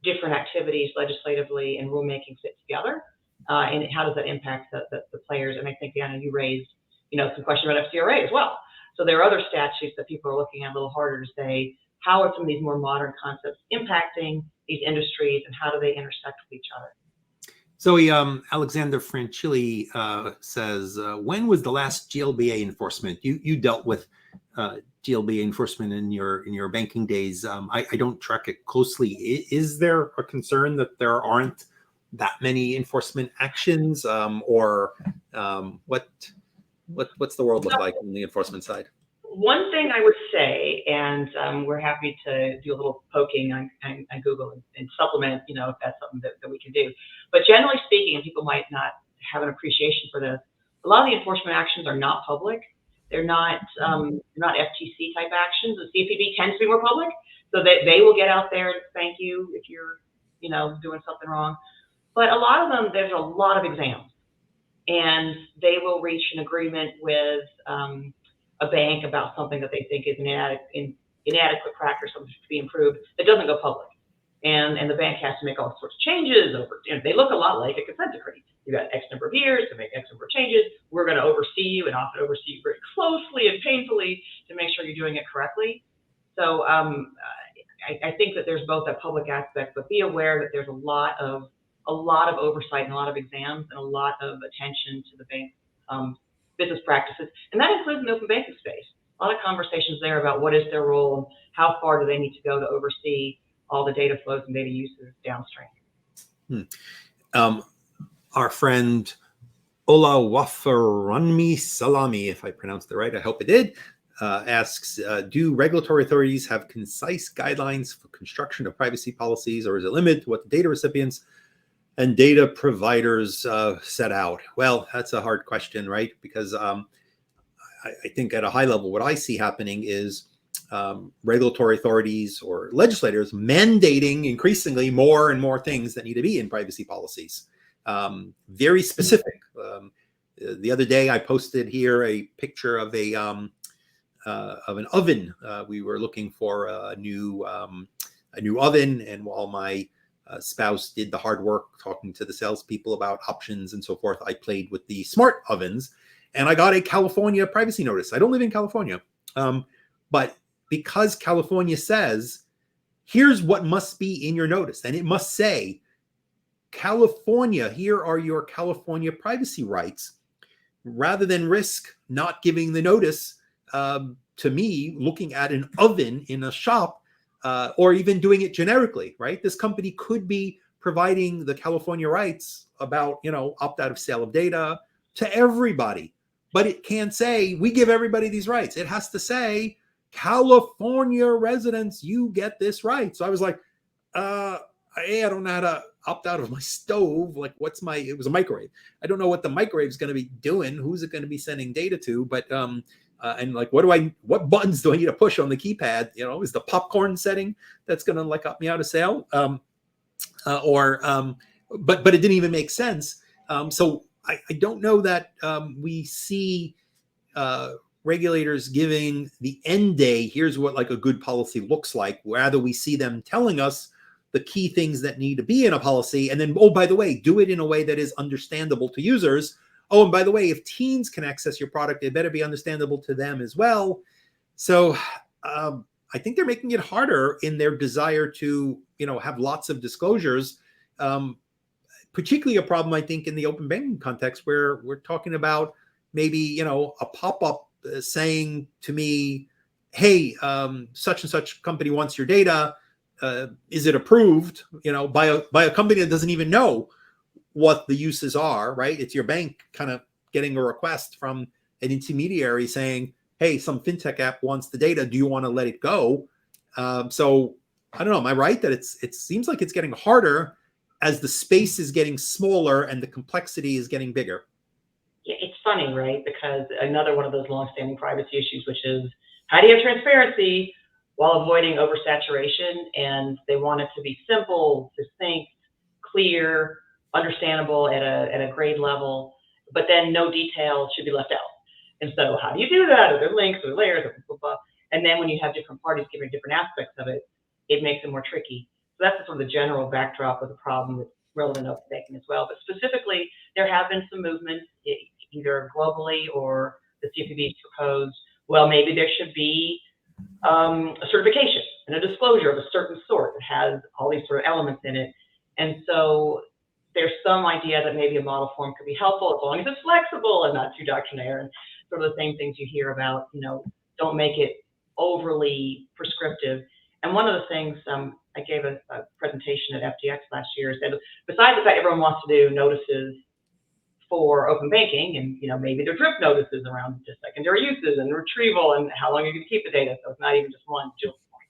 different activities legislatively and rulemaking fit together? And how does that impact the players? And I think, Deanna, you raised some question about FCRA as well. So there are other statutes that people are looking at a little harder to say, how are some of these more modern concepts impacting these industries and how do they intersect with each other? Zoe, Alexander Franchilli says, when was the last GLBA enforcement? You dealt with GLBA enforcement in your banking days. I don't track it closely. Is there a concern that there aren't that many enforcement actions, or what's the world look like on the enforcement side? One thing I would say, and we're happy to do a little poking on Google and supplement, if that's something that we can do. But generally speaking, and people might not have an appreciation for this, a lot of the enforcement actions are not public. They're not FTC type actions. The CFPB tends to be more public, so they will get out there and thank you if you're doing something wrong. But a lot of them, there's a lot of exams, and they will reach an agreement with a bank about something that they think is an inadequate practice, something to be improved, that doesn't go public. And the bank has to make all sorts of changes over, they look a lot like a consent decree. You got X number of years to make X number of changes. We're going to oversee you and often oversee you very closely and painfully to make sure you're doing it correctly. So I think that there's both that public aspect, but be aware that there's a lot of oversight and a lot of exams and a lot of attention to the bank business practices. And that includes in the open banking space. A lot of conversations there about what is their role and how far do they need to go to oversee all the data flows and data uses downstream. Our friend Olawafaranmi Salami, if I pronounced it right, I hope I did, asks, do regulatory authorities have concise guidelines for construction of privacy policies, or is it limited to what the data recipients and data providers set out? Well, that's a hard question, right? Because I think at a high level, what I see happening is regulatory authorities or legislators mandating increasingly more and more things that need to be in privacy policies. Very specific. The other day, I posted here a picture of an oven. We were looking for a new oven, and while my spouse did the hard work talking to the salespeople about options and so forth, I played with the smart ovens, and I got a California privacy notice. I don't live in California, but because California says, here's what must be in your notice, and it must say, California, here are your California privacy rights, rather than risk not giving the notice to me looking at an oven in a shop, or even doing it generically, right? This company could be providing the California rights about, opt out of sale of data to everybody, but it can't say, we give everybody these rights. It has to say, California residents, you get this right. So I was like, I don't know opt out of my stove, like it was a microwave. I don't know what the microwave is going to be doing. Who's it going to be sending data to? But and like, what buttons do I need to push on the keypad? Is the popcorn setting that's going to like up me out of sale? But it didn't even make sense. So I don't know that we see regulators giving the end day, here's what like a good policy looks like. Rather, we see them telling us the key things that need to be in a policy. And then, oh, by the way, do it in a way that is understandable to users. Oh, and by the way, if teens can access your product, it better be understandable to them as well. So I think they're making it harder in their desire to, have lots of disclosures. Particularly a problem, I think, in the open banking context, where we're talking about maybe, a pop-up saying to me, hey, such and such company wants your data. Is it approved, by a company that doesn't even know what the uses are, right? It's your bank kind of getting a request from an intermediary saying, hey, some fintech app wants the data. Do you want to let it go? So I don't know. Am I right that it seems like it's getting harder as the space is getting smaller and the complexity is getting bigger? Yeah, it's funny, right? Because another one of those longstanding privacy issues, which is how do you have transparency while avoiding oversaturation? And they want it to be simple, succinct, clear, understandable at a grade level, but then no details should be left out. And so how do you do that? Are there links, or layers, or blah, blah, blah? And then when you have different parties giving different aspects of it, it makes it more tricky. So that's sort of the general backdrop of the problem that's relevant to open banking as well. But specifically, there have been some movements, either globally or the CFPB proposed, well, maybe there should be a certification and a disclosure of a certain sort that has all these sort of elements in it. And so there's some idea that maybe a model form could be helpful as long as it's flexible and not too doctrinaire, and sort of the same things you hear about, don't make it overly prescriptive. And one of the things, I gave a presentation at FTX last year, said besides the fact everyone wants to do notices for open banking, and maybe they're drip notices around just secondary uses and retrieval and how long you're going to keep the data, so it's not even just one dual point.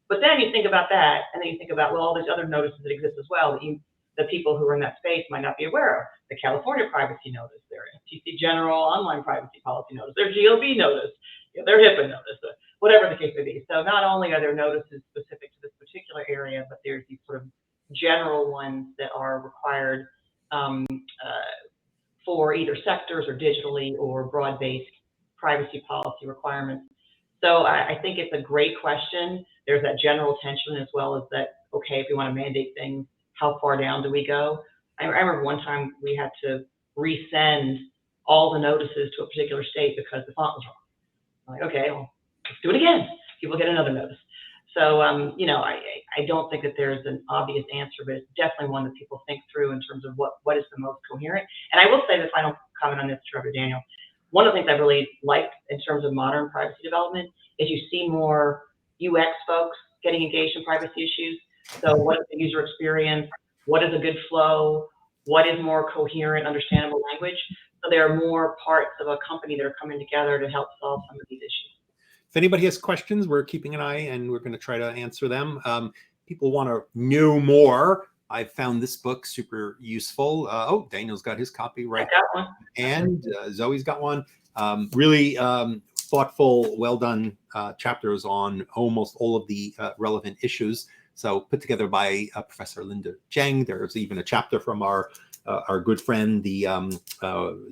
But then you think about that, and then you think about, well, all these other notices that exist as well that the people who are in that space might not be aware of. The California privacy notice, their FTC general online privacy policy notice, their GLB notice, their HIPAA notice, whatever the case may be. So not only are there notices specific to this particular area, but there's these sort of general ones that are required for either sectors or digitally or broad-based privacy policy requirements. So I think it's a great question. There's that general tension as well as that, okay, if we want to mandate things, how far down do we go? I remember one time we had to resend all the notices to a particular state because the font was wrong. I'm like, okay, well, let's do it again. People get another notice. So, I don't think that there's an obvious answer, but it's definitely one that people think through in terms of what is the most coherent. And I will say the final comment on this, Trevor, Daniel. One of the things I really like in terms of modern privacy development is you see more UX folks getting engaged in privacy issues. So what is the user experience? What is a good flow? What is more coherent, understandable language? So there are more parts of a company that are coming together to help solve some of these issues. If anybody has questions, we're keeping an eye and we're going to try to answer them. People want to know more. I found this book super useful. Daniel's got his copy right. I got one. And Zoe's got one. Really thoughtful, well done chapters on almost all of the relevant issues. So put together by Professor Linda Zheng. There's even a chapter from our good friend, the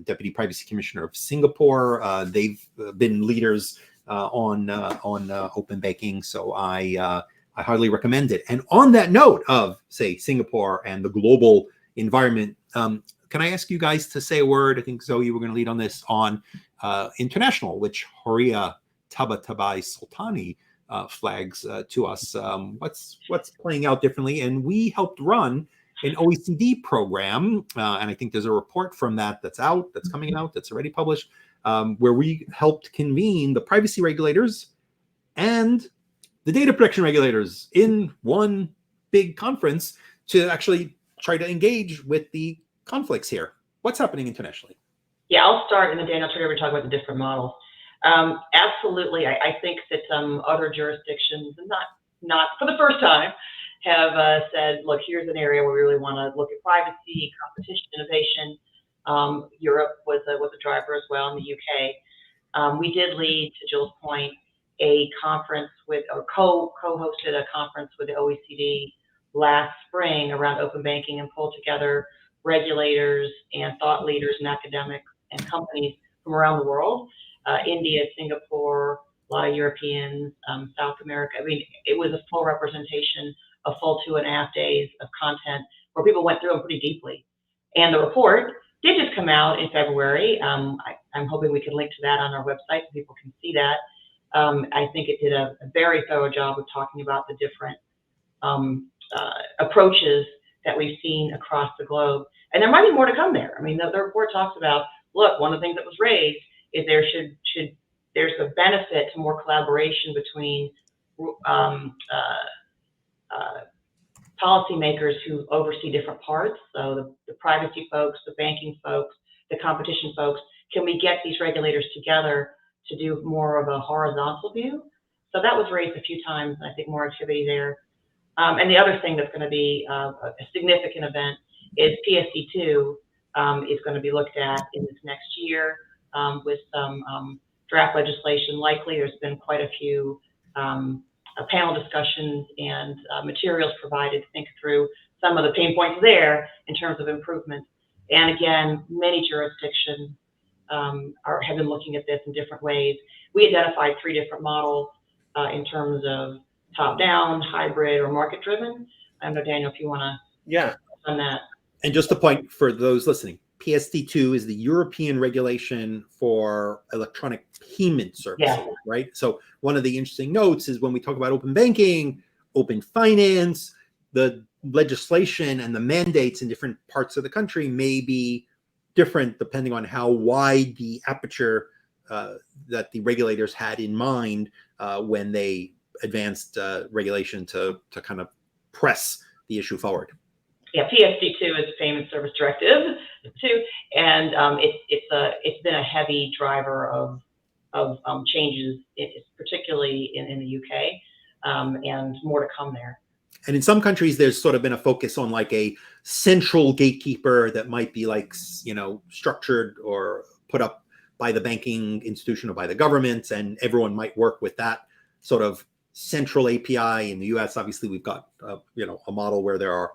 Deputy Privacy Commissioner of Singapore. They've been leaders on open banking, so I highly recommend it. And on that note of, say, Singapore and the global environment, can I ask you guys to say a word? I think, Zoe, you were going to lead on this, on international, which Horia Tabatabai Sultani flags to us. What's playing out differently? And we helped run an OECD program, and I think there's a report from that's coming out, that's already published, where we helped convene the privacy regulators and the data protection regulators in one big conference to actually try to engage with the conflicts here. What's happening internationally? Yeah, I'll start, and then Daniel, I'll turn over to talk about the different models. Absolutely, I think that other jurisdictions, not for the first time, have said, look, here's an area where we really want to look at privacy, competition, innovation. Europe was a driver as well, in the UK. We did lead, to Jill's point, a conference or co-hosted a conference with the OECD last spring around open banking and pulled together regulators and thought leaders and academics and companies from around the world, India, Singapore, a lot of Europeans, South America. I mean, it was a full representation, a full 2.5 days of content where people went through them pretty deeply. And the report did just come out in February. I'm hoping we can link to that on our website so people can see that. I think it did a very thorough job of talking about the different approaches that we've seen across the globe. And there might be more to come there. I mean, the report talks about, look, one of the things that was raised is there's a benefit to more collaboration between policymakers who oversee different parts. So the privacy folks, the banking folks, the competition folks. Can we get these regulators together to do more of a horizontal view? So that was raised a few times, and I think more activity there. And the other thing that's going to be a significant event is PSD2 is going to be looked at in this next year with some draft legislation likely. There's been quite a few panel discussions and materials provided to think through some of the pain points there in terms of improvement. And again, many jurisdictions have been looking at this in different ways. We identified 3 different models in terms of top-down, hybrid, or market-driven. I don't know, Daniel, if you want to on that. And just a point for those listening, PSD2 is the European regulation for electronic payment services, right? So one of the interesting notes is when we talk about open banking, open finance, the legislation and the mandates in different parts of the country may be different depending on how wide the aperture that the regulators had in mind when they advanced regulation to kind of press the issue forward. Yeah, PSD2 is Payment Service Directive 2, and it's been a heavy driver of changes, particularly in the UK, and more to come there. And in some countries, there's sort of been a focus on like a central gatekeeper that might be like, structured or put up by the banking institution or by the government, and everyone might work with that sort of central API. In the US, obviously, we've got, a model where there are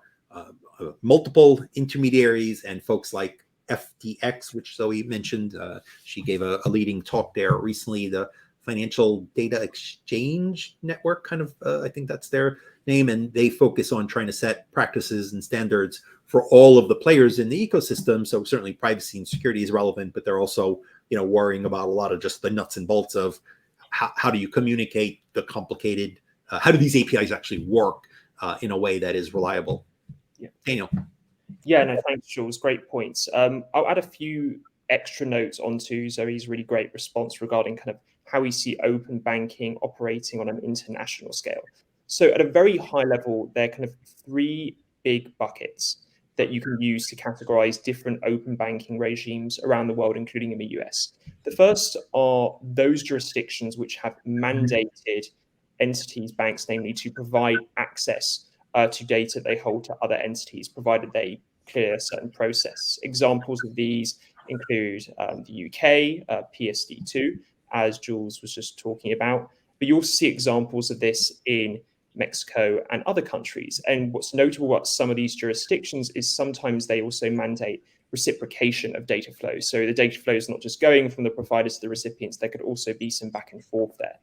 multiple intermediaries and folks like FTX, which Zoe mentioned. She gave a leading talk there recently, the Financial Data Exchange Network, kind of, I think that's their name. And they focus on trying to set practices and standards for all of the players in the ecosystem. So certainly privacy and security is relevant, but they're also, worrying about a lot of just the nuts and bolts of how do you communicate the complicated, how do these APIs actually work in a way that is reliable? Yeah. Daniel. Yeah, no, thanks, Jules. Great points. I'll add a few extra notes onto Zoe's really great response regarding kind of how we see open banking operating on an international scale. So at a very high level, there are kind of 3 big buckets that you can use to categorize different open banking regimes around the world, including in the US. The first are those jurisdictions which have mandated entities, banks namely, to provide access to data they hold to other entities, provided they clear a certain process. Examples of these include the UK, PSD2, as Jules was just talking about, but you also see examples of this in Mexico and other countries. And what's notable about some of these jurisdictions is sometimes they also mandate reciprocation of data flow. So the data flow is not just going from the providers to the recipients, there could also be some back and forth there.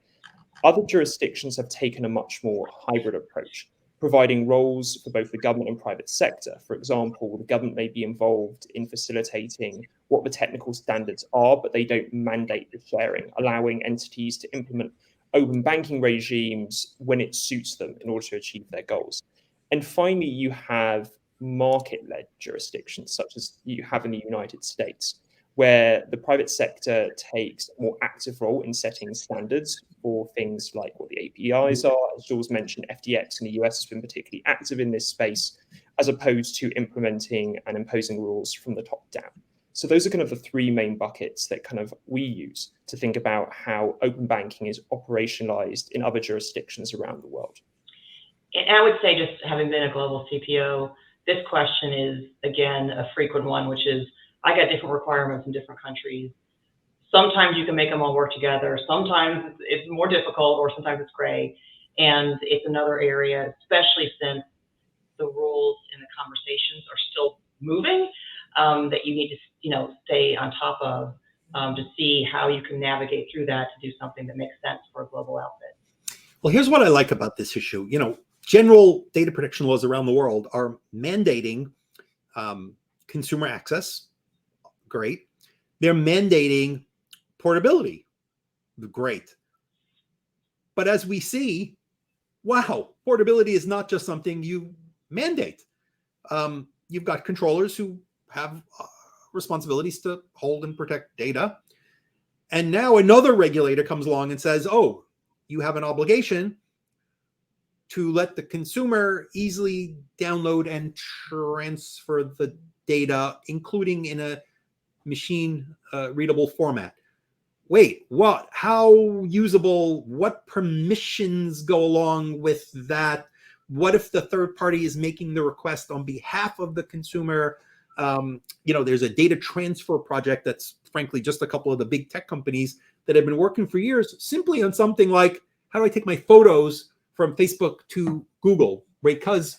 Other jurisdictions have taken a much more hybrid approach, providing roles for both the government and private sector. For example, the government may be involved in facilitating what the technical standards are, but they don't mandate the sharing, allowing entities to implement open banking regimes when it suits them in order to achieve their goals. And finally, you have market-led jurisdictions, such as you have in the United States, where the private sector takes a more active role in setting standards for things like what the APIs are. As Jules mentioned, FTX in the US has been particularly active in this space, as opposed to implementing and imposing rules from the top down. So those are kind of the 3 main buckets that kind of we use to think about how open banking is operationalized in other jurisdictions around the world. And I would say, just having been a global CPO, this question is, again, a frequent one, which is, I got different requirements in different countries. Sometimes you can make them all work together. Sometimes it's more difficult, or sometimes it's gray. And it's another area, especially since the rules and the conversations are still moving, that you need to, stay on top of, to see how you can navigate through that to do something that makes sense for a global outfit. Well, here's what I like about this issue. General data protection laws around the world are mandating consumer access. Great. They're mandating portability. Great. But as we see, wow, portability is not just something you mandate. You've got controllers who have responsibilities to hold and protect data. And now another regulator comes along and says, oh, you have an obligation to let the consumer easily download and transfer the data, including in a machine readable format. Wait, what? How usable? What permissions go along with that? What if the third party is making the request on behalf of the consumer? There's a data transfer project that's frankly just a couple of the big tech companies that have been working for years simply on something like, how do I take my photos from Facebook to Google? Right? Because,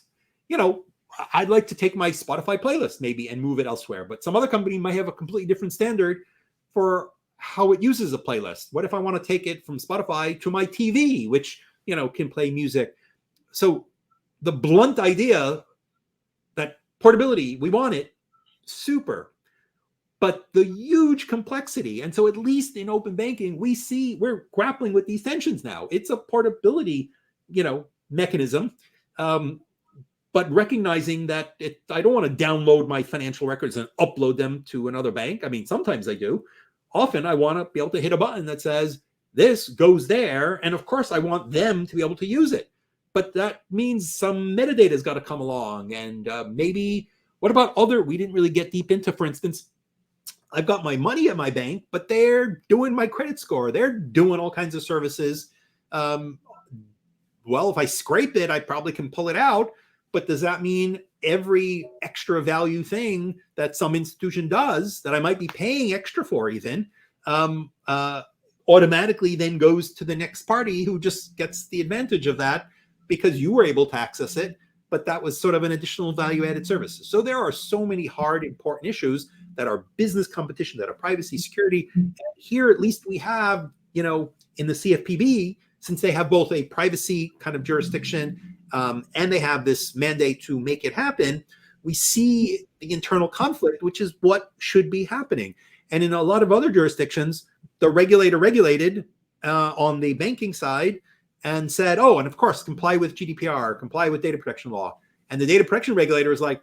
I'd like to take my Spotify playlist maybe and move it elsewhere, but some other company might have a completely different standard for how it uses a playlist. What if I want to take it from Spotify to my TV, which, can play music? So the blunt idea that portability, we want it, super. But the huge complexity, and so at least in open banking, we're grappling with these tensions now. It's a portability, mechanism, but recognizing that I don't want to download my financial records and upload them to another bank. I mean, sometimes I do. Often I want to be able to hit a button that says this goes there, and of course I want them to be able to use it. But that means some metadata has got to come along, and maybe what about we didn't really get deep into, for instance, I've got my money at my bank, but they're doing my credit score. They're doing all kinds of services. Well, if I scrape it, I probably can pull it out. But does that mean every extra value thing that some institution does that I might be paying extra for even automatically then goes to the next party who just gets the advantage of that because you were able to access it, but that was sort of an additional value-added service. So there are so many hard, important issues that are business competition, that are privacy, security. And here, at least we have, in the CFPB, since they have both a privacy kind of jurisdiction and they have this mandate to make it happen, we see the internal conflict, which is what should be happening. And in a lot of other jurisdictions, the regulator regulated on the banking side and said, oh, and of course, comply with GDPR, comply with data protection law. And the data protection regulator is like,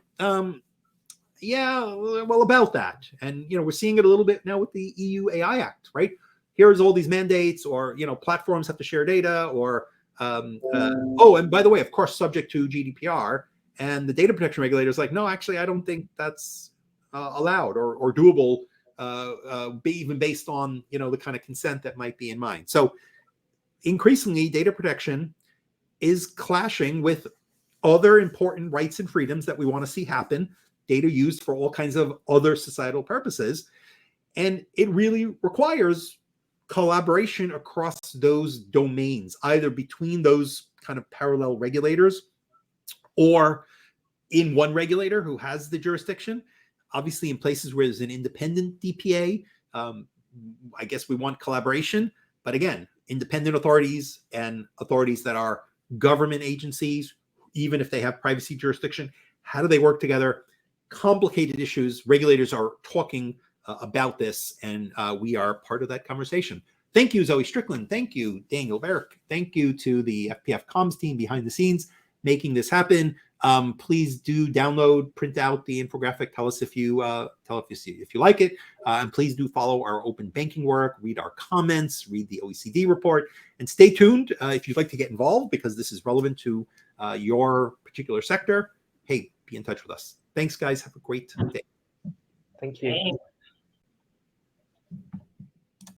yeah, well, about that. And, we're seeing it a little bit now with the EU AI Act, right? Here's all these mandates, or, platforms have to share data, or, and by the way, of course, subject to GDPR. And the data protection regulator is like, no, actually, I don't think that's allowed or doable, even based on, the kind of consent that might be in mind. So increasingly, data protection is clashing with other important rights and freedoms that we want to see happen, data used for all kinds of other societal purposes. And it really requires collaboration across those domains, either between those kind of parallel regulators or in one regulator who has the jurisdiction. Obviously, in places where there's an independent DPA, I guess we want collaboration. But again, independent authorities and authorities that are government agencies, even if they have privacy jurisdiction, how do they work together? Complicated issues. Regulators are talking about this, and we are part of that conversation. Thank you, Zoe Strickland. Thank you, Daniel Barrick. Thank you to the FPF comms team behind the scenes making this happen. Please do download, print out the infographic. Tell us if you like it, and please do follow our open banking work. Read our comments, read the OECD report, and stay tuned if you'd like to get involved because this is relevant to your particular sector. Hey, be in touch with us. Thanks, guys. Have a great day. Thank you. Thanks.